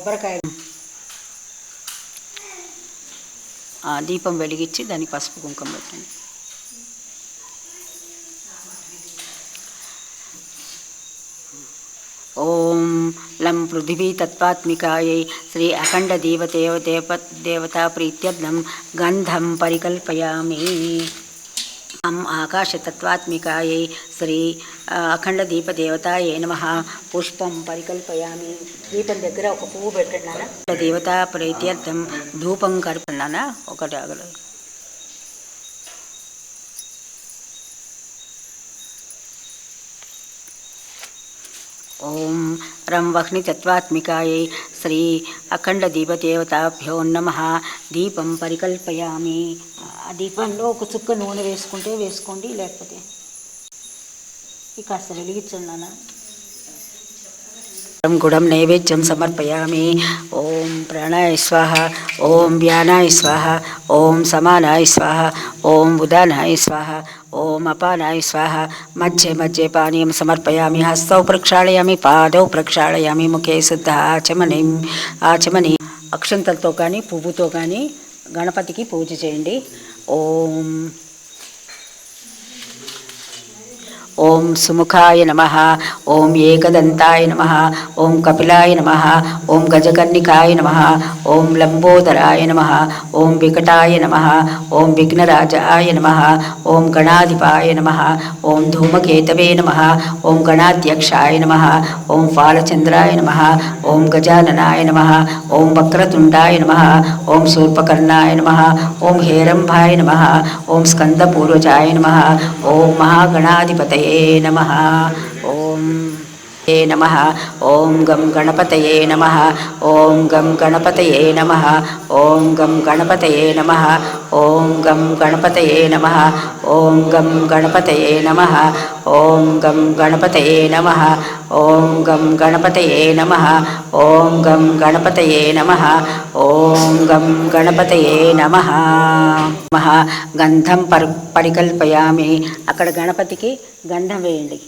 కొబ్బరికాయ దీపం వెలిగించి దానికి పసుపు కుంకుమ పెట్టండి. ఓం లం పృథివీ తత్వాత్మికాయై శ్రీ అఖండ దేవతా ప్రీత్యర్థం గంధం పరికల్పయామి. ఆకాశతత్వాత్మికాయై శ్రీ అఖండ దీపదేవతాయై నమః పుష్పం పరికల్పయామి. దీపం దగ్గర ఒక పువ్వు పెట్టండి. దేవతా ప్రీత్యర్థం ధూపం కర్పన్నానా ఒకటి ఆగలు. ఓం రం వహ్ని తత్వాత్మికాయై శ్రీ అఖండ దీపదేవతాభ్యో నమః దీపం పరికల్పయామి. ఆ దీపంలో ఒక చుక్క నూనె వేసుకుంటే వేసుకోండి, లేకపోతే కాస్త వెలిగించండి నాన్న. గుడం నైవేద్యం సమర్పయామి. ఓం ప్రాణాయ స్వాహ, ఓం వ్యానాయ స్వాహ, ఓం సమానాయ స్వాహ, ఓం ఉదానాయ స్వాహ, ఓం అపానాయ స్వాహ. మధ్య మధ్య పానీయం సమర్పయామి. హస్తౌ ప్రక్షాళయామి, పాదౌ ప్రక్షాళయామి, ముఖే శుద్ధ ఆచమని. అక్షంతలతో కానీ పువ్వుతో కానీ గణపతికి పూజ చేయండి. ఓం సుముఖాయ నమః, ఓం ఏకదంతాయ నమః, ఓం కపిలాయ నమః, ఓం గజకర్ణికాయ నమః, ఓం లంబోదరాయ నమః, ఓం వికటాయ నమః, ఓం విఘ్నరాజాయ నమః, ఓం గణాధిపాయ నమః, ఓం ధూమకేతవే నమః, ఓం గణాధ్యక్షాయ నమః, ఓం ఫాలచంద్రాయ నమః, ఓం గజాననాయ నమః, ఓం వక్రతుండాయ నమః, ఓం శూర్పకర్ణాయ నమః, ఓం హేరంభాయ నమః, ఓం స్కందపూర్వజాయ నమః, ఓం మహాగణాధిపతయే నమః. ఓం నమః. ఓం గం గణపతయే నమః. ఓం గం గణపతయే నమః. ఓం గం గణపతయే నమః. ఓం గం గణపతయే నమః. ఓం గం గణపతయే నమః. ఓం గం గణపతయే నమః. ఓం గం గణపతయే నమః. ఓం గం గణపతయే నమః. ఓం గం గణపతయే నమః. గంధం పరికల్పయామి. అక్కడ గణపతికి గంధం వేయండి.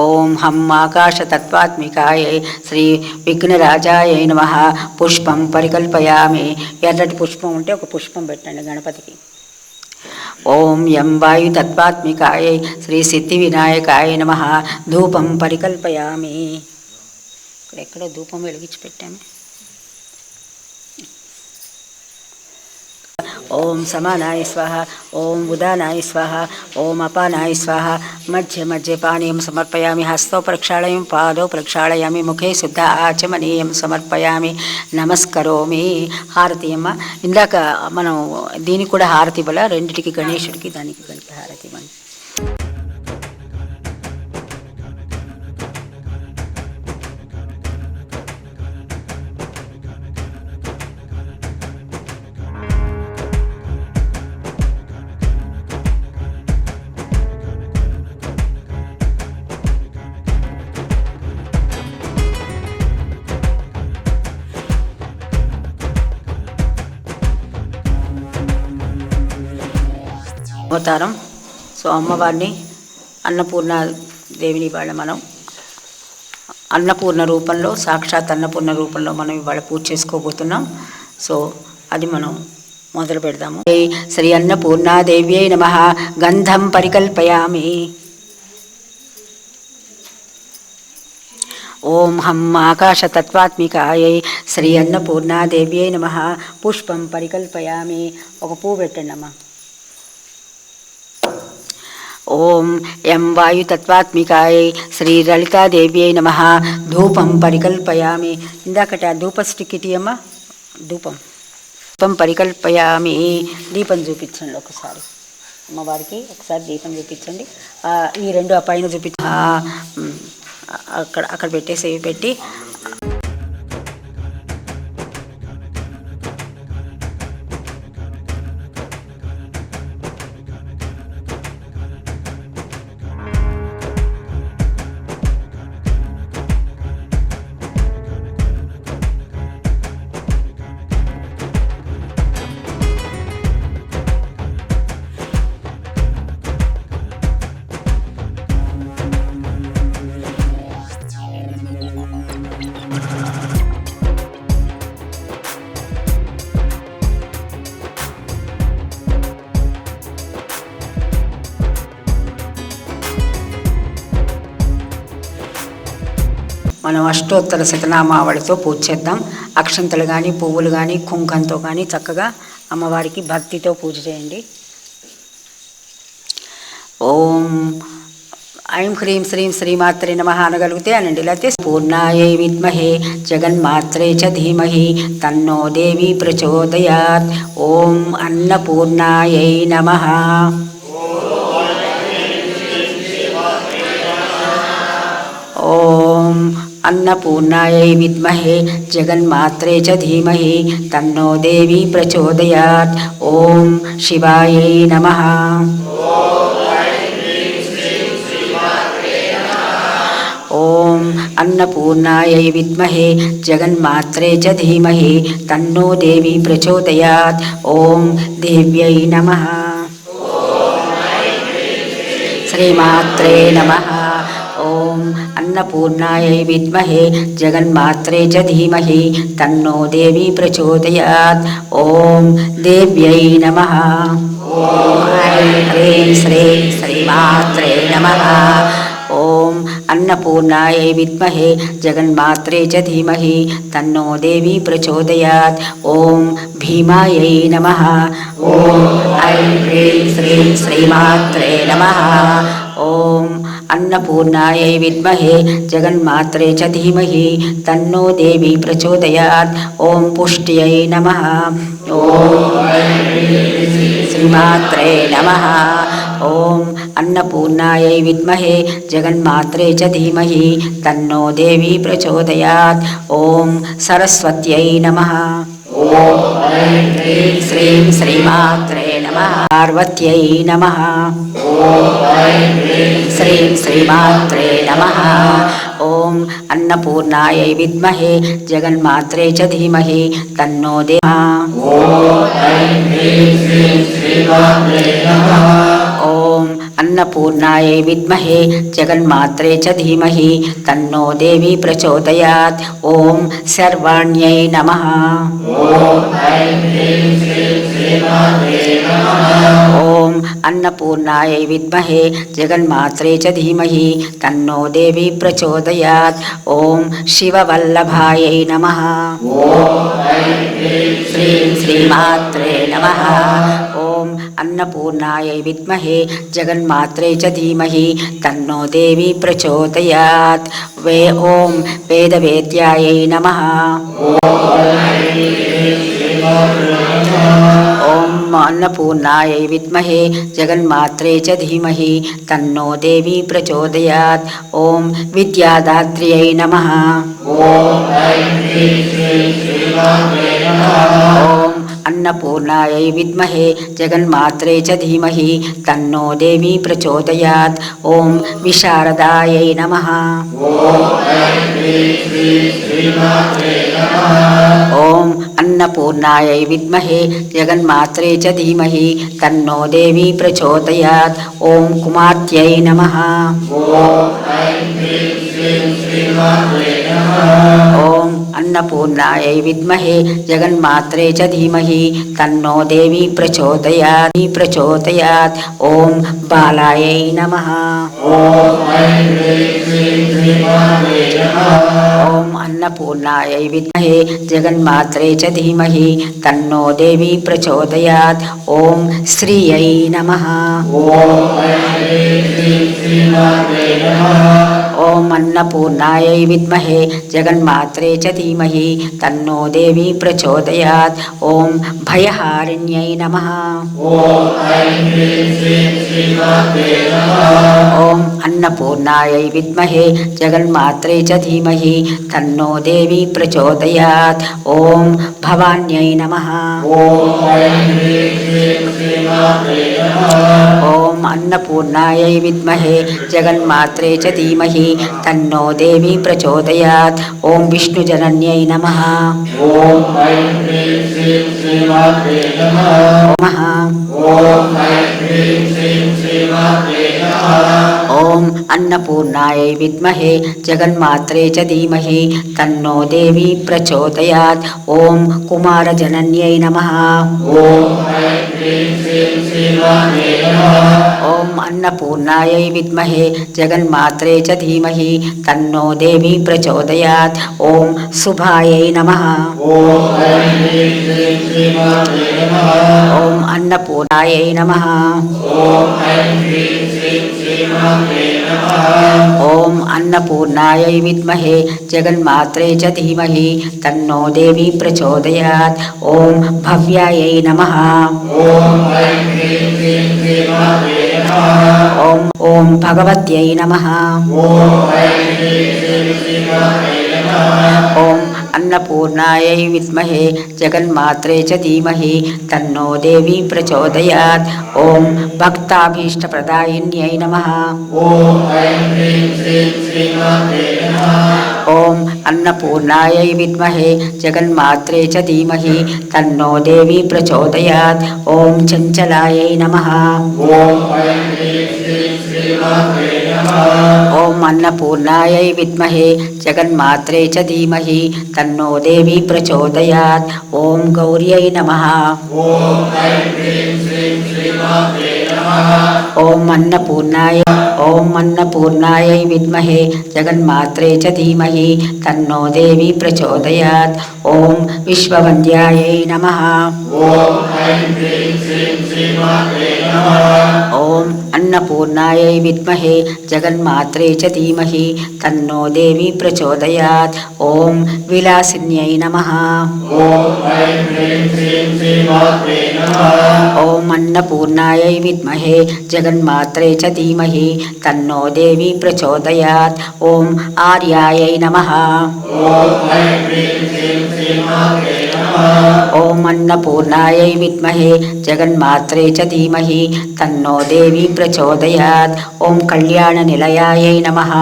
ఓం హం ఆకాశతత్వాత్మికాయై శ్రీ విఘ్నరాజాయై నమః పుష్పం పరికల్పయామి. ఎర్రటి పుష్పం ఉంటే ఒక పుష్పం పెట్టండి గణపతికి. ఓం యం వాయుతత్వాత్మికాయై శ్రీ సిద్ధి వినాయకాయ నమః ధూపం పరికల్పయామి. ఎక్కడో ధూపం వెలిగించి పెట్టాము. ఓం సమానాయ స్వాహ, ఓం ఉదానాయ స్వాహ, ఓం అపానాయ స్వాహ. మధ్య మధ్య పానీయం సమర్పయామి. హస్తౌ ప్రక్షాళయామి, పాదౌ ప్రక్షాళయామి, ముఖే శుద్ధ ఆచమనీయం సమర్పయామి. నమస్కరోమి. హారతి అమ్మ. ఇందాక మనం దీనికి కూడా హారతి ఇవ్వాల, రెండిటికి గణేశుడికి దానికి కనుక హారతి ఇవ్వండి. అవతారం. సో అమ్మవారిని అన్నపూర్ణ దేవిని ఇవాళ మనం అన్నపూర్ణ రూపంలో, సాక్షాత్ అన్నపూర్ణ రూపంలో మనం ఇవాళ పూజ చేసుకోబోతున్నాం. సో అది మనం మొదలు పెడదాము. శ్రీ అన్నపూర్ణాదేవ్యై నమః గంధం పరికల్పయామి. ఓం హం ఆకాశతత్వాత్మికాయై శ్రీ అన్నపూర్ణాదేవ్యై నమః పుష్పం పరికల్పయామి. ఒక పువ్వు పెట్టండి అమ్మ. ఓం యం వాయుతత్వాత్మికాయై శ్రీ లలితాదేవ్యై నమః ధూపం పరికల్పయామి. ఇందాకట ధూప స్టిక్ ఇటీ అమ్మ. ధూపం పరికల్పయామి. దీపం చూపించండి ఒకసారి అమ్మవారికి. ఒకసారి దీపం చూపించండి. ఈ రెండు ఆ పైన అక్కడ పెట్టేసి పెట్టి మనం అష్టోత్తర శతనామావళితో పూజ చేద్దాం. అక్షంతలు కానీ పువ్వులు కానీ కుంకంతో కానీ చక్కగా అమ్మవారికి భక్తితో పూజ చేయండి. ఓం ఐం హ్రీం శ్రీం శ్రీమాత్రే నమః అనగలిగితే అనండి. లేకపోతే పూర్ణాయై విద్మహే జగన్మాత్రే చ ధీమహి తన్నో దేవి ప్రచోదయాత్. ఓం అన్నపూర్ణాయై నమః. ఓం అన్నపూర్ణాయై విద్మహే జగన్మాత్రే చ ధీమహి తన్నో దేవి ప్రచోదయాత్. ఓం శివాయై నమః. ఓం అన్నపూర్ణాయై విద్మహే జగన్మాత్రే చ ధీమహి తన్నో దేవి ప్రచోదయాత్. ఓం దేవ్యై నమః. శ్రీమాత్రే నమః. ఓం అన్నపూర్ణాయై విద్మహే జగన్మాత్రే చ ధీమహి తన్నో దేవి ప్రచోదయాత్. ఓం దేవ్యై నమః. హ్రీం శ్రీం శ్రీమాత్రే నమః. ఓం అన్నపూర్ణాయై విద్మహే జగన్మాత్రే చ ధీమహి తన్నో దేవి ప్రచోదయాత్. ఓం భీమాయై నమః. ఓం ఐం హ్రీం శ్రీం శ్రీమాత్రే నమః. ఓం అన్నపూర్ణాయై విద్మహే జగన్మాత్రే చ ధీమహి తన్నో దేవి ప్రచోదయాత్. ఓం పుష్ట్యై నమః. ఓం శ్రీమాత్రే నమః. ఓం అన్నపూర్ణాయై విద్మహే జగన్మాత్రే చ ధీమహి తన్నో దేవి ప్రచోదయాత్. ఓం సరస్వత్యై నమః. ఓం శ్రీం శ్రీమాత్రే నమః. పార్వత్యై నమః. శ్రీం శ్రీమాత్రే నమః. ఓం అన్నపూర్ణాయై విద్మహే జగన్మాత్రే చ ధీమహి తన్నో దేవి. ఓం అన్నపూర్ణాయై విద్మహే జగన్మాత్రే చ ధీమహి తన్నో దేవి ప్రచోదయాత్. ఓం శర్వాణ్యై నమః. ఓం అన్నపూర్ణాయై విద్మహే జగన్మాత్రే చ ధీమహి తన్నో దేవి ప్రచోదయాత్. ఓం శివవల్లభాయై నమః. శ్రీం శ్రీమాత్రే నమః. ఓం అన్నపూర్ణాయై విద్మహే జగన్మాత్రే చ ధీమహి తన్నో దేవి ప్రచోదయాత్. ఓం వేదవేద్యాయై నమః. ఓం అన్నపూర్ణాయై విద్మహే జగన్మాత్రే చ ధీమహి తన్నో దేవి ప్రచోదయాత్. ఓం విద్యాదాత్ర్యై నమః. ఓం అన్నపూర్ణాయై విద్మహే జగన్మాత్రే చ ధీమహి తన్నో దేవి ప్రచోదయాత్. ఓం విశారదాయై నమః. ఓం అన్నపూర్ణాయై విద్మహే జగన్మాత్రే చ ధీమహి తన్నో దేవి ప్రచోదయాత్. ఓం కుమార్త్యై నమః. ఓం అన్నపూర్ణాయై విద్మహే జగన్మాత్రే చ ధీమహి తన్నో దేవి ప్రచోదయాత్. ఓం బాలాయై నమః. ఓం అన్నపూర్ణాయై విద్మహే జగన్మాత్రే చ ధీమహి తన్నో దేవి ప్రచోదయాత్. ఓం శ్రీయై నమః. ఓం అన్నపూర్ణాయై విద్మహే జగన్మాత్రే చ ధీమహి తన్నో దేవి ప్రచోదయాత్. ఓం భయహారిణ్యై నమః. ఓం అన్నపూర్ణాయై విద్మహే జగన్మాత్రే చ ధీమహి తన్నో దేవి ప్రచోదయాత్. ఓం భవాన్యై నమః. ఓం అన్నపూర్ణాయై విద్మహే జగన్మాత్రే చ ధీమహి తన్నో దేవి ప్రచోదయాత్. ఓం విష్ణుజనన్యై నమః. ఓం అన్నపూర్ణాయై విద్మహే జగన్మాత్రే చ ధీమహి తన్నో దేవి ప్రచోదయాత్. ఓం కుమారజనన్యై నమః. ఓం అన్నపూర్ణాయై విద్మహే జగన్మాత్రే చ ధీమహి తన్నో దేవీ ప్రచోదయాత్. ఓం శుభాయై నమః. ఓం అన్నపూర్ణాయై నమః. ఓం అన్నపూర్ణాయై విద్మహే జగన్మాత్రే చ ధీమహి తన్నో దేవీ ప్రచోదయాత్. ఓం భవ్యాయై నమః. ఓం ఓం భగవత్యై నమః. ఓం అన్నపూర్ణాయై విద్మహే జగన్మాత్రే చ ధీమహి తన్నో దేవీ ప్రచోదయాత్. ఓం భక్తాభీష్టప్రదాయిన్యై నమః. ఓం అన్నపూర్ణాయై విద్మహే జగన్మాత్రే చ ధీమహి తన్నో దేవీ ప్రచోదయాత్. ఓం చంచలాయై నమః. ఓం అన్నపూర్ణాయై విద్మహే జగన్మాత్రే చ ధీమహి తన్నో దేవీ ప్రచోదయాత్. ఓం గౌర్యై నమః. ఓం అన్నపూర్ణాయై విద్మహే జగన్మాత్రే చ ధీమహి తన్నో దేవీ ప్రచోదయాత్. ఓం విశ్వవంద్యాయై నమః. ఓం అన్నపూర్ణాయై విద్మహే జగన్మాత్రే చ ధీమహి తన్నో దేవీ ప్రచోదయాత్. ఓం విలాసిన్యై నమః. ఓం అన్నపూర్ణాయై విద్మహే జగన్మాత్రే చ ధీమహి తన్నో దేవీ ప్రచోదయాత్. ఓం ఆర్యాయై నమః. ఓం అన్నపూర్ణాయై విద్మహే జగన్మాత్రే చ ధీమహి తన్నో దేవీ ప్రచోదయాత్. ఓం కళ్యాణ నిలయాయై నమః.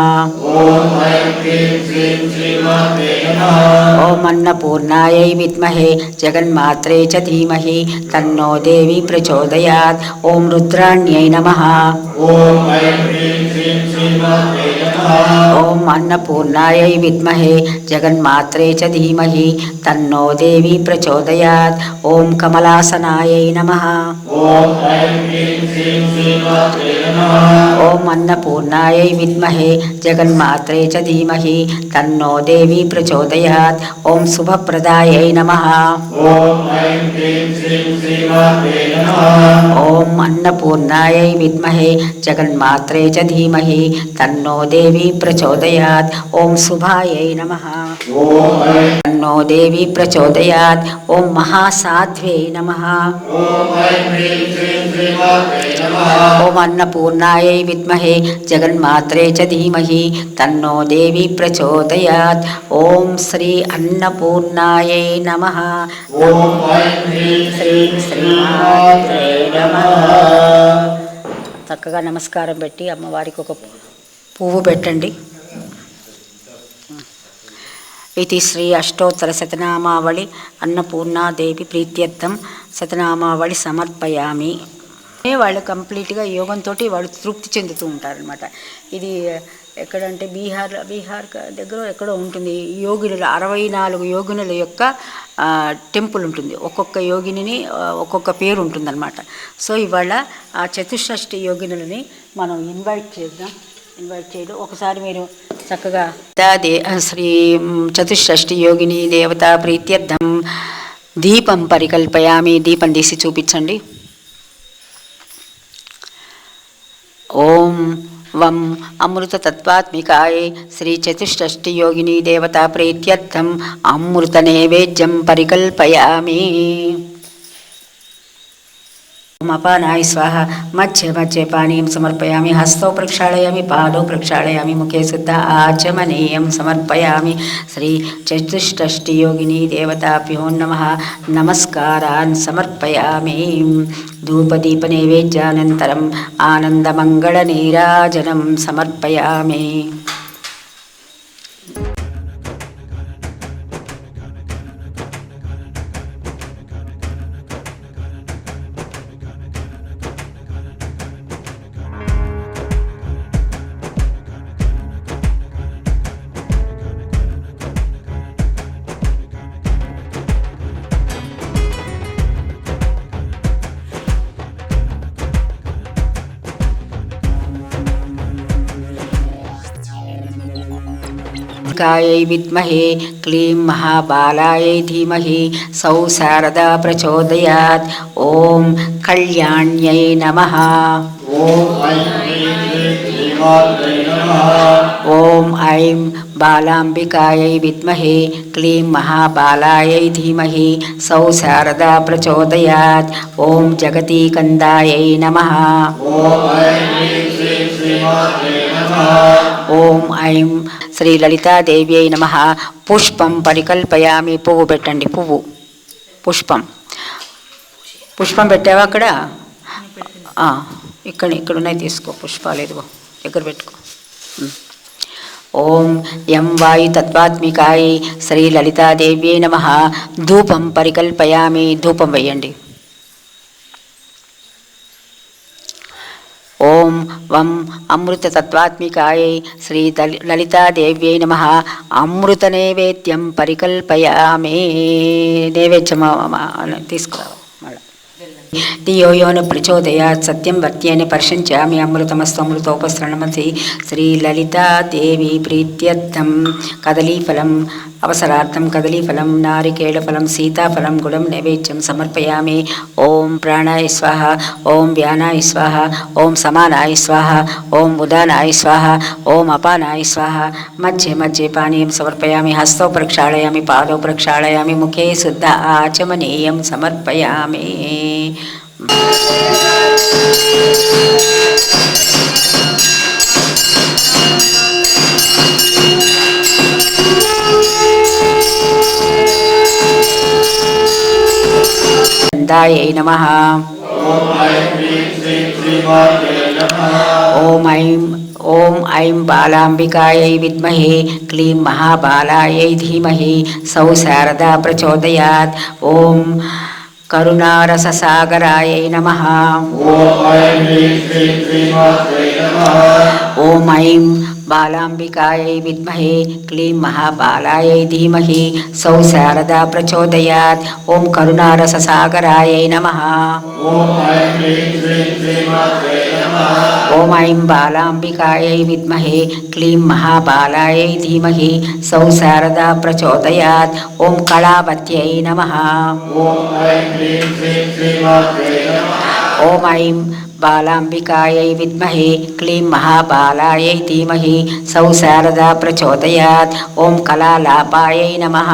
ఓం అన్నపూర్ణాయై విద్మహే జగన్మాత్రే చ ధీమహి తన్నో దేవీ ప్రచోదయాత్. ఓం రుద్రాణ్యై నమః. ఓం అన్నపూర్ణాయై విద్మహే జగన్మాత్రే చ ధీమహి తన్నో దేవీ ప్రచోదయాత్. ఓం కమలాసనాయై నమః. ఓం అన్నపూర్ణాయై విద్మహే జగన్మాత్రే చ ధీమహి తన్నో దేవీ ప్రచోదయాత్. ఓం శుభప్రదాయై నమః. ఓం అన్నపూర్ణాయై విద్మహే జగన్మాత్రే చ ధీమహి తన్నో దేవీ ప్రచోదయాత్. ఓం శుభాయై నమః. తన్నో దేవీ ప్రచోదయాత్. ఓం మహాసాధ్వ్యై నమః. ఓం అన్నపూర్ణాయై విద్మహే జగన్మాత్రే చ ధీమహి తన్నో దేవీ ప్రచోదయాత్. ఓం శ్రీ అన్నపూర్ణాయై నమః. ఓం శ్రీం శ్రీమాత్రే నమః. చక్కగా నమస్కారం పెట్టి అమ్మవారికి ఒక పువ్వు పెట్టండి. ఇది శ్రీ అష్టోత్తర శతనామావళి అన్నపూర్ణాదేవి ప్రీత్యర్థం శతనామావళి సమర్పయామి. వాళ్ళు కంప్లీట్గా యోగంతో వాళ్ళు తృప్తి చెందుతూ ఉంటారనమాట. ఇది ఎక్కడంటే బీహార్ దగ్గర ఎక్కడో ఉంటుంది. యోగినుల 64 యోగినుల యొక్క టెంపుల్ ఉంటుంది. ఒక్కొక్క యోగిని ఒక్కొక్క పేరు ఉంటుందన్నమాట. సో ఇవాళ ఆ చతుషష్ఠి యోగినులని మనం ఇన్వైట్ చేయడం ఒకసారి మీరు చక్కగా శ్రీ చతుషష్ఠి యోగిని దేవత ప్రీత్యర్థం దీపం పరికల్పయామి. దీపం తీసి చూపించండి. ఓం వం అమృతతత్వాత్మికాయై శ్రీ చతుషష్ఠి యోగిని దేవతా ప్రీత్యర్థం అమృత నైవేద్యం పరికల్పయామి. అపానాయ స్వాహ. మధ్య పానీయం సమర్పయామి. హస్తౌ ప్రక్షాళయామి, పాదౌ ప్రక్షాళయామి, ముఖే శుద్ధ ఆచమనీయం సమర్పయామి. శ్రీ చతుషష్ఠి యోగిని దేవతాభ్యో నమః. నమస్కారాన్ సమర్పయామి. ధూపదీప నైవేద్యానంతరం ఆనందమంగళ నీరాజనం సమర్పయామి. बालाम्बिकायै विद्महे क्लीं महाबालायै धीमहि सौ शारदा प्रचोदयात्। ॐ कल्याण्यै नमः। ॐ ऐं बालाम्बिकायै विद्महे क्लीं महाबालायै धीमहि सौ शारदा प्रचोदयात्। ॐ जगतीकन्दायै नमः। ॐ ऐं శ్రీ లలితాదేవ్యై నమః. పుష్పం పరికల్పయామి. పువ్వు పెట్టండి. పుష్పం పెట్టావా అక్కడ? ఇక్కడున్నాయి, తీసుకో. పుష్పాలు ఎదుగో దగ్గర పెట్టుకో. ఓం యం వాయు తత్వాత్మికాయ శ్రీ లలితాదేవ్యై నమః. ధూపం పరికల్పయామి. ధూపం వేయండి. ఓం వం అమృత తత్వాత్మికాయ శ్రీ లలితాదేవ్యై నమః. అమృత నైవేద్యం పరికల్పయామి. నైవేద్యం తీసుకురా. ధియో యో న ప్రచోదయాత్ సత్యం వర్త్యేన పరిశంచామి. అమృతమస్తు అమృతోపసృణమసి. శ్రీ లలితాదేవి ప్రీత్యర్థం కదలీఫలం అవసరార్థం కదలీఫలం నారికేళఫలం సీతాఫలం గుడం నైవేద్యం సమర్పయామి. ఓం ప్రాణాయ స్వాహ. ఓం వ్యానాయ స్వాహ. ఓం సమానాయ స్వాహ. ఓం ఉదానాయ స్వాహ. ఓం అపానాయ స్వాహ. మధ్య మధ్య పానీయం సమర్పయామి. హస్తౌ ప్రక్షాళయామి. పాదౌ ప్రక్షాళయామి. ముఖే శుద్ధ ఆచమనీయం సమర్పయామి. దందాయై నమః. ఓం ఐం బాలాంబికాయై విద్మహే క్లీం మహాబాలాయై ధీమహి సౌ శారదా ప్రచోదయాత్. ఓం కరుణారససాగరాయై నమః. ఓం ఐం బాలాంబికాయై విద్మహే క్లీం మహాబాలాయై ధీమహి సౌ శారదా ప్రచోదయాత్. ఓం కరుణారససాగరాయై నమః. ఓం ఐం బాలాంబికాయై విద్మహే క్లీం మహాబాలాయై ధీమహి సౌ శారదా ప్రచోదయాత్. ఓం కళావత్యై నమః. ఓం ఐం బాలాంబికాయై విద్మహే క్లీం మహాబాలాయై ధీమహి సౌ శారదా ప్రచోదయాత్. ఓం కళాలాపాయై నమః.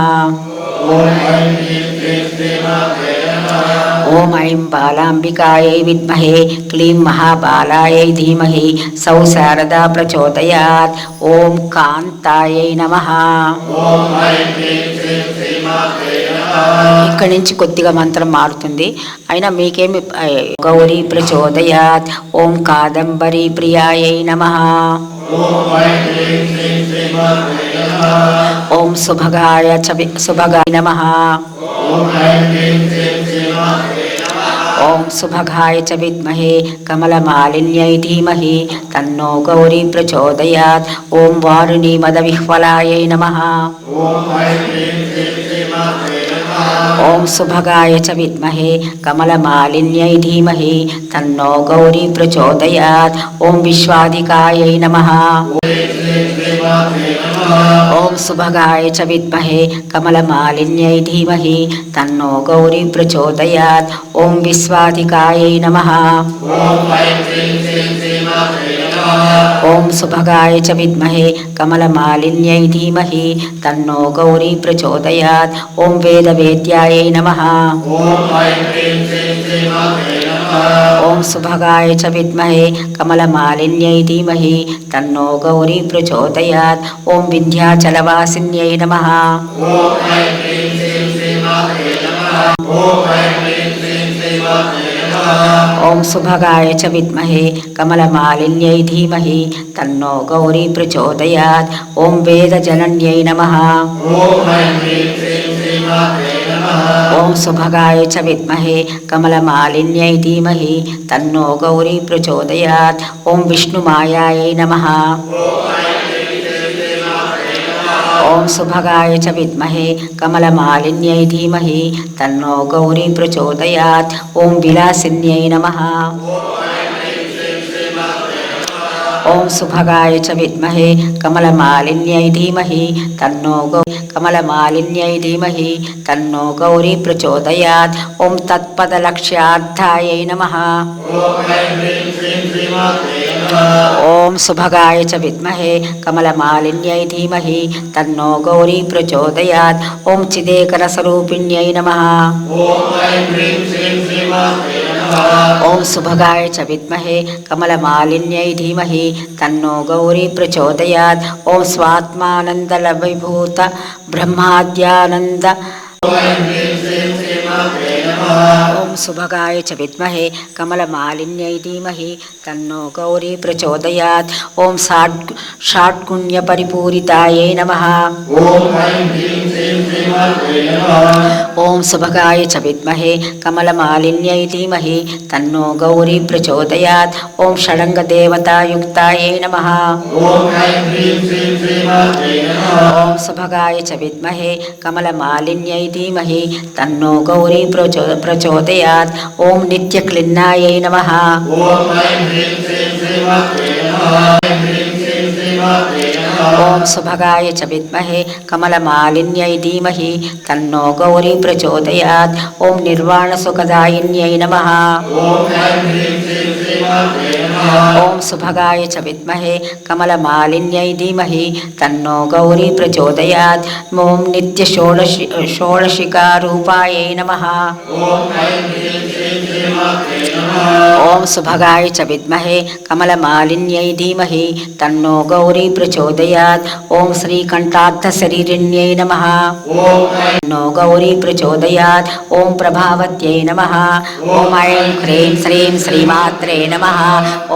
ఓం ఐం బాలాంబికాయై విద్మహే క్లీం మహాబాలాయై ధీమహి సౌ శారదా ప్రచోదయాత్. ఓం కాంతాయై నమః. ఇక్కడి నుంచి కొద్దిగా మంత్రం మారుతుంది, అయినా మీకేమి. గౌరీ ప్రచోదయాత్. ఓం కాదంబరీ ప్రియాయై నమః. ఓం సుభగాయ నమః. ఓం సుభగాయ చ విద్మహే కమలమాలిన్యై ధీమహి తన్నో గౌరీ ప్రచోదయాత్. ఓం వారుణీ మదవిహ్వలాయై నమః. ఓం సుభగాయ చ విద్మహే కమలమాలిన్యై ధీమహి తన్నో గౌరీ ప్రచోదయాత్. ఓం విశ్వాధికాయై నమః. ఓం సుభగాయ చ విద్మహే కమలమాలిన్యై ధీమహి తన్నో గౌరీ ప్రచోదయాత్. ఓం విశ్వాధికాయై నమః. ఓం సుభగాయ చ విద్మహే కమలమాలిన్యై ధీమహి తన్నో గౌరీ ప్రచోదయాత్. ఓం వేదవేద్యాయై నమః. ఓం సుభగాయ చ విద్మహే కమలమాలిన్యై ధీమహి తన్నో గౌరీ ప్రచోదయాత్. ఓం వింధ్యాచలవాసిన్యై నమః. ఓం సుభగాయ చ విద్మహే కమలమాలిన్యై ధీమహి తన్నో గౌరీ ప్రచోదయాత్. ఓం వేదజనన్యై నమః. ఓం సుభగాయ చ విద్మహే కమలమాలిన్యై ధీమహి తన్నో గౌరీ ప్రచోదయాత్. ఓం విష్ణుమాయాయై నమః. ఓం సుభగాయ చ విద్మహే కమలమాలిన్యై ధీమహి తన్నో గౌరీ ప్రచోదయాత్. ఓం విలాసిన్యై నమః. ఓం సుభగాయ చ విద్మహే కమలమాలిన్యై ధీమహి తన్నో కమలమాలిన్యై ధీమహి తన్నో గౌరీ ప్రచోదయాత్. ఓం తత్పదలక్ష్యార్థాయై నమః. ఓం సుభగాయ చ విద్మహే కమలమాలిన్యై ధీమహి తన్నో గౌరీ ప్రచోదయాత్. ఓం చిదేకరస్వరూపిణ్యై నమః. ఓం సుభగాయ చ విద్మహే కమలమాలిన్యై ధీమహి తన్నో గౌరీ ప్రచోదయాత్. ఓం స్వాత్మానందలవిభూత బ్రహ్మాద్యానంద. ఓం సుభగాయ చ విద్మహే కమలమాలిన్యై ధీమహి తన్నో గౌరీ ప్రచోదయాత్. ఓం షాడ్గుణ్యపరిపూరితాయై నమః. ఓం సుభగాయ చ విద్మహే కమలమాలిన్యై ధీమహి తన్నో గౌరీ ప్రచోదయాత్. ఓం షడంగదేవతాయుక్తాయై నమః. ఓం సుభగాయ చ విద్మహే కమలమాలిన్యై ధీమహి తన్నో గౌరీ ప్రచోదయాత్. ఓం నిత్యక్లిన్నాయై నమః. ఓం సుభగాయ చ విద్మహే కమలమాలిన్యై ధీమహి తన్నో గౌరీ ప్రచోదయాత్. ఓం నిర్వాణసుఖదాయిన్యై నమః. ఓం సుభగాయ చ విద్మహే కమలమాలిన్యై ధీమహి తన్నో గౌరీ ప్రచోదయాత్. ఓం నిత్యషోడశికారూపాయై నమః. ఓం సుభగాయ చ విద్మహే కమలమాలిన్యై ధీమహి తన్నో గౌరీ ప్రచోదయాత్. ఓం శ్రీకంఠార్థశరీరిణ్యై నమః. తన్నో గౌరీ ప్రచోదయాత్. ఓం ప్రభావత్యై నమః. ఓం ఐం హ్రీం శ్రీం శ్రీమాత్రే నమః.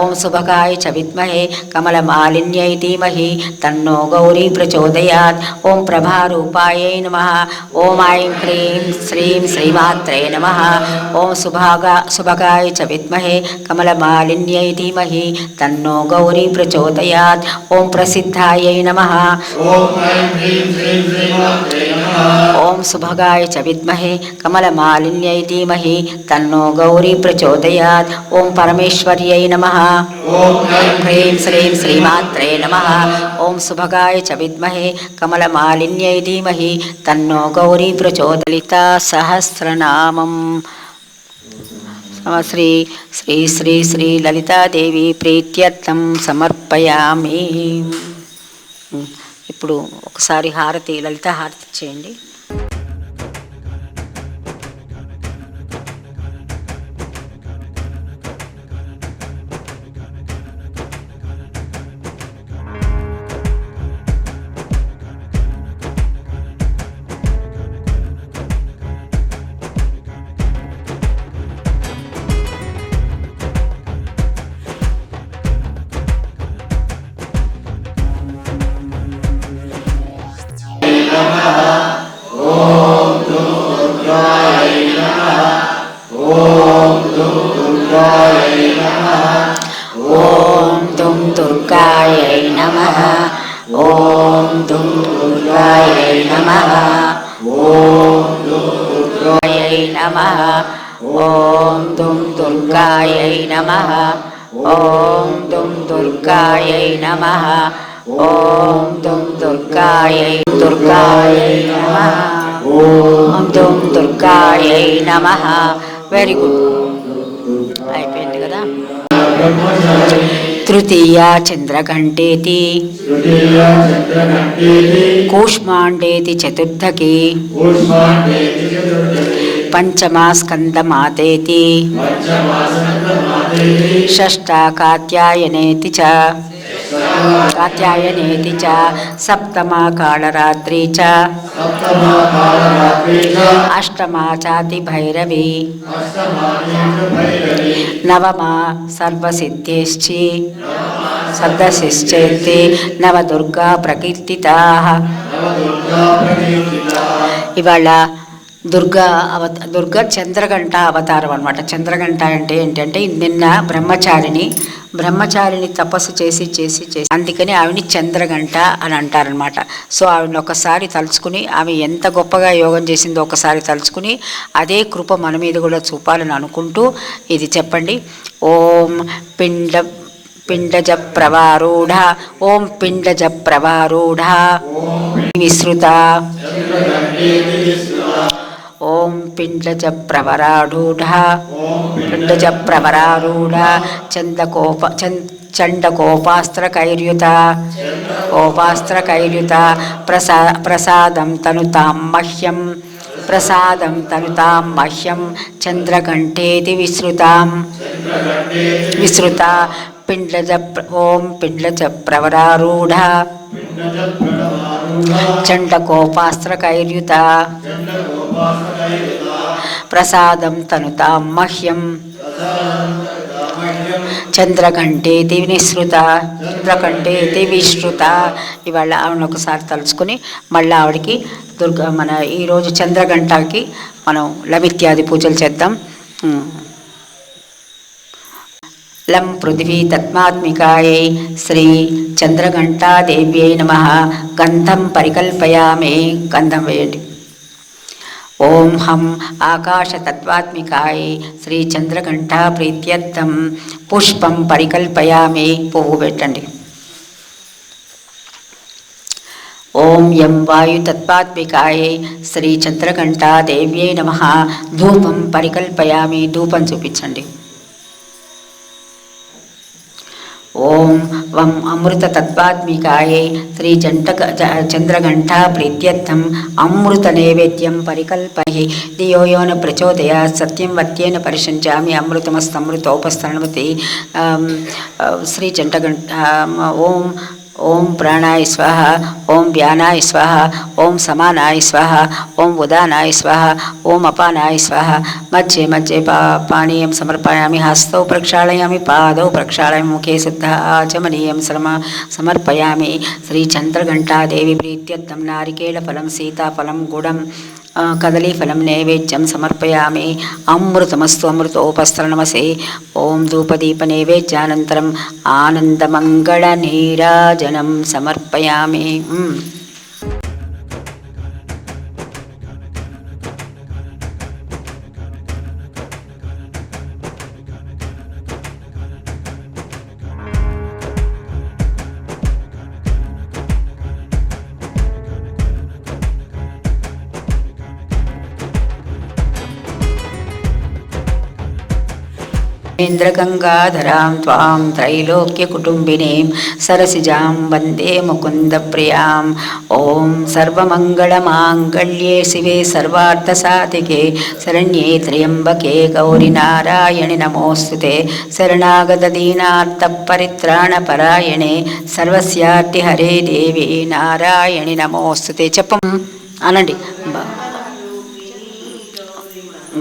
ఓం సుభగాయ చ విద్మహే కమలమాలిన్యై ధీమహి తన్నో గౌరీ ప్రచోదయాత్. ఓం ప్రభారూపాయై నమః. ఓం ఐం హ్రీం శ్రీం శ్రీమాత్రే నమః. ఓం సుభగాయ చ విద్మహే కమలమాలిన్యై ధీమహి తన్నో గౌరీ ప్రచోదయాత్. ఓం ప్రసిద్ధాయై నమః. ఓం సుభగాయ చ విద్మహే కమలమాలిన్యై ధీమహి తన్నో గౌరీ ప్రచోదయాత్. ఓం పరమేశ్వర్యై నమః. హ్రీం శ్రీం శ్రీమాత్రే నమః. ఓం సుభగాయ చ విద్మహే కమలమాలిన్యై ధీమహి తన్నో గౌరీ ప్రచోదలిత సహస్రనామం. శ్రీ శ్రీ శ్రీ శ్రీ లలితాదేవి ప్రీత్యర్థం సమర్పయామి. ఇప్పుడు ఒకసారి హారతి, లలిత హారతి చేయండి. ఓం దుం దుర్గాయై నమః. ఓం దుం దుర్గాయై నమః. ఓం దుం దుర్గాయై నమః. ఓం దుం దుర్గాయై నమః. ఓం దుం దుర్గాయై నమః. ఓం దుం దుర్గాయై నమః. ఓం దుం దుర్గాయై నమః. వెరీ గుడ్, అయిపోయింది కదా. తృతీయా చంద్రఘంటేతి కూష్మాండేతి చతుర్థకి పంచమా స్కందమాతేతి షష్టా కాత్యాయనేతి చ సప్తమా కాళరాత్రి చ అష్టమా చాతి భైరవి నవమా సర్వసిద్ధేశ్చేతి నవదుర్గా ప్రకీర్తితాః. ఇవాళ దుర్గా చంద్రగంట అవతారం అనమాట. చంద్రగంట అంటే ఏంటంటే నిన్న బ్రహ్మచారిని తపస్సు చేసి అందుకని ఆవిని చంద్రగంట అని అంటారనమాట. సో ఆవిడని ఒకసారి తలుచుకుని, ఆమె ఎంత గొప్పగా యోగం చేసిందో ఒకసారి తలుచుకుని అదే కృప మన మీద కూడా చూపాలని అనుకుంటూ ఇది చెప్పండి. ఓం पिण्डज प्रवारूढ़ा ओम पिण्डज प्रवारूढ़ा विसृता ओम पिण्डज प्रवरारूढ़ा पिण्डज प्रवरारूढ़ा चण्डकोपास्त्रकैर्युता कोपास्त्रकैर्युता प्रसादं तनुतां मह्यं चन्द्रघण्टेति विसृता पिण्डज ओम पिण्डज प्रवरारूढ़ा चण्डकोपास्त्रकैर्युता प्रसादं तनुतां मह्यं చంద్రకంఠేతి విశ్రుత. ఇవాళ ఆవిడ ఒకసారి తలుచుకుని మళ్ళీ ఆవిడకి మన ఈరోజు చంద్రగంటకి మనం లమిత్యాది పూజలు చేద్దాం. లం పృథివీ తత్మాత్మికాయై శ్రీ చంద్రఘంటాదేవ్యై నమః. గంధం పరికల్పయామి. గంధం వేయండి. ఓం హం ఆకాశతత్వాత్మికాయ శ్రీ చంద్రఘంటా ప్రీత్యర్థం పుష్పం పరికల్పయామి. పువ్వు పెట్టండి. ఓం యం వాయుతత్వాత్మికాయ శ్రీ చంద్రఘంటా దేవ్యై నమః. ధూపం పరికల్పయామి. ధూపం చూపించండి. ఓం వం అమృతతత్వాత్మికాయ శ్రీ చంద్రఘంటా ప్రీత్యర్థం అమృత నైవేద్యం పరికల్పయే. ధియో యో న ప్రచోదయాత్ సత్యం వర్త్యేన పరిషించామి. అమృతమస్తమృతోపస్తరణమతి శ్రీ చంద్రఘంటా. ఓం ఓం ప్రాణాయ స్వాహ. ఓం వ్యానాయ స్వాహ. ఓం సమానాయ స్వాహ. ఓం ఉదానాయ స్వాహ. ఓం అపానాయ స్వాహ. మధ్యే మధ్యే పానీయం సమర్పయామి. హస్తౌ ప్రక్షాళయామి. పాదౌ ప్రక్షాళయామి. ముఖే శుద్ధ ఆచమనీయం సమర్పయామి. శ్రీ చంద్రఘంటాదేవి ప్రీత్యర్థం నారికేళఫలం సీతాఫలం గుడం కదలీఫలం నైవేద్యం సమర్పయామి. అమృతమస్తు అమృతోపస్తరణమసే. ఓం ధూపదీప నైవేద్యానంతరం ఆనందమంగళ నీరాజనం సమర్పయామి. ఇంద్రగంగాధరాం త్వాం త్రైలోక్యకుటుంబినీం సరసిజాం వందే ముకుందప్రియాం. ఓం సర్వమంగళమాంగళ్యే శివే సర్వార్థసాధికే శరణ్యే త్ర్యంబకే గౌరి నారాయణి నమోస్తుతే. శరణాగతదీనార్తపరిత్రాణపరాయణే సర్వస్యార్తిహరే దేవి నారాయణి నమోస్తుతే. చెప్పం అనండి.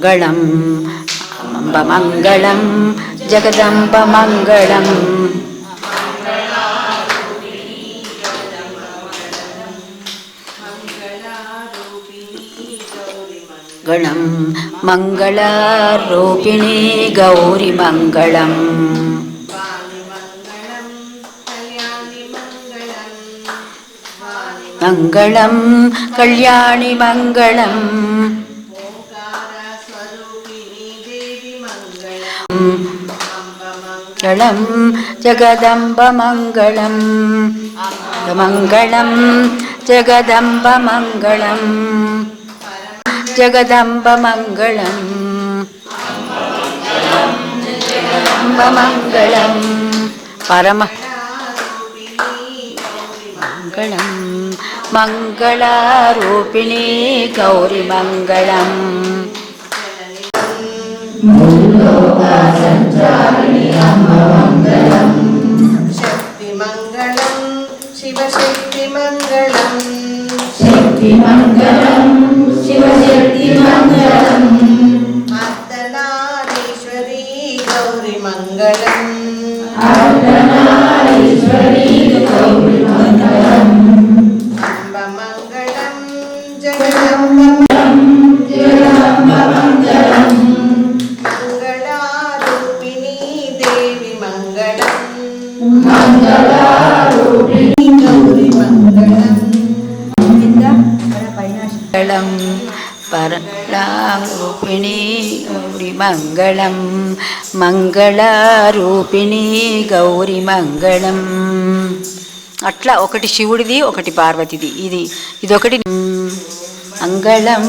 గళం మంగళం జగదంబ మంగళం. గణం మంగళారూపిణీ గౌరి మంగళం. మంగళం కళ్యాణి మంగళం. మంగళం జగదంబ మంగళం. మంగళం జగదంబ మంగళం. జగదంబ మంగళం. మంగళం పరమ మంగళం. మంగళారూపిణీ గౌరి మంగళం. శక్తి మంగళం శివశక్తి మంగళం. శక్తి మంగళం శివశక్తి మంగళం. అర్ధనారీశ్వరీ గౌరి మంగళం. అర్ధనారీశ్వరీ గౌరి మంగళం. అంబ మంగళం జగదంబ జగదంబ మంగళం. మంగళారూపిణీ దేవి మంగళం. మంగళారూపిణీ గౌరి మంగళం. మంగళం పరలారూపిణీ గౌరి మంగళం మంగళరూపిణి గౌరి మంగళం. అట్లా ఒకటి శివుడిది ఒకటి పార్వతిది, ఇదొకటి మంగళం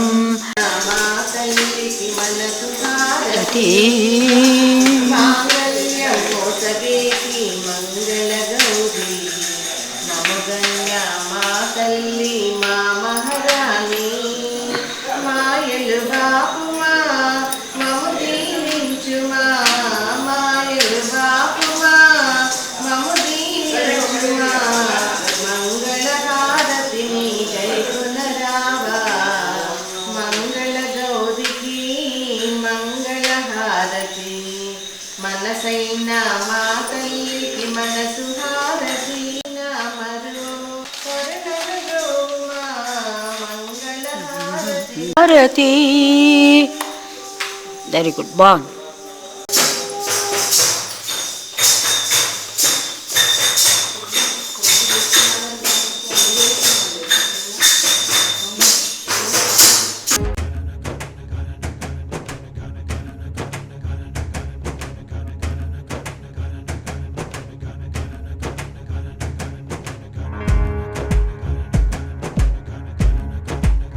మా తల్లికి మనసు హారతి రతి మాంగళ్యం మోసగేకి మంగళ గౌరి నమగంగ మా తల్లి మా మహారాణి మాయలు బాపుమా మము దీవించుమా మాయలు బాపుమా మము దీవించుమా మంగళ హారతిని జై పునరావా మంగళ గౌరికి మంగళ హారతి మనసైన మా తల్లికి మనసు హారతి మరు కొరనగోమా మంగళ హారతి. భారతి. వెరీ గుడ్, బాగుంది.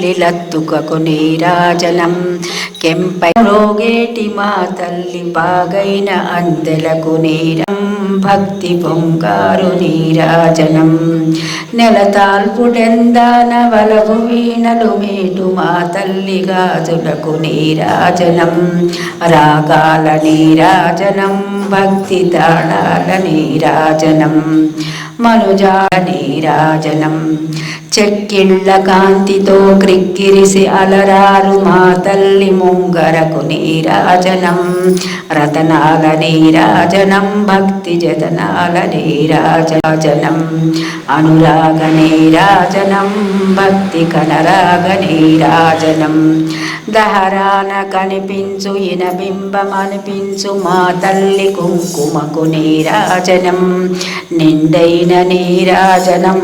లీలత్తుకకు నీరాజనం కెంపై రోగేటి మా తల్లి పాగైన అందెలకు నీరం భక్తి పొంగారు నీరాజనం నెలతాల్పుడెందాన వలవు వీణలు మేటు మా తల్లి గాజులకు నీరాజనం రాగాల నీరాజనం భక్తి తాళాల నీరాజనం మనుజా నీరాజనం చెక్కిళ్ళ కాంతితో క్రిక్కిరిసి అలరారు మా తల్లి ముంగరకు నీరాజనం రతనాల నీరాజనం భక్తి జతనాల నీరాజనం అనురాగ నీరాజనం భక్తి కనరాగ నీరాజనం దహరాన కనిపించు ఇనబింబమనిపించు మా తల్లి కుంకుమకు నీరాజనం నిండైన నీరాజనం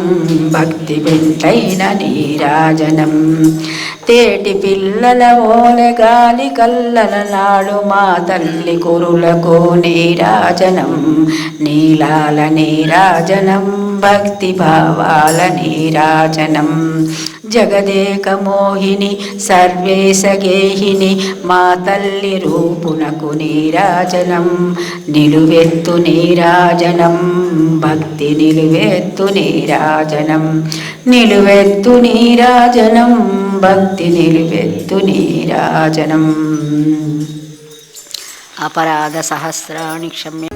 భక్తి వెంటైన నీరాజనం తేటి పిల్లల ఓలె గాలి కల్లల నాడు మా తల్లి కురులకు నీరాజనం నీలాల నీరాజనం భక్తి భావాల నీరాజనం జగదేక మోహిని సర్వేశ గేహిని మా తల్లి రూపునకు నీరాజనం నిలువెత్తు నీరాజనం భక్తి నిలువెత్తు నీరాజనం నిలువెత్తు నీరాజనం భక్తి నిలువెత్తు నీరాజనం. అపరాధ సహస్రాణి క్షమ్య.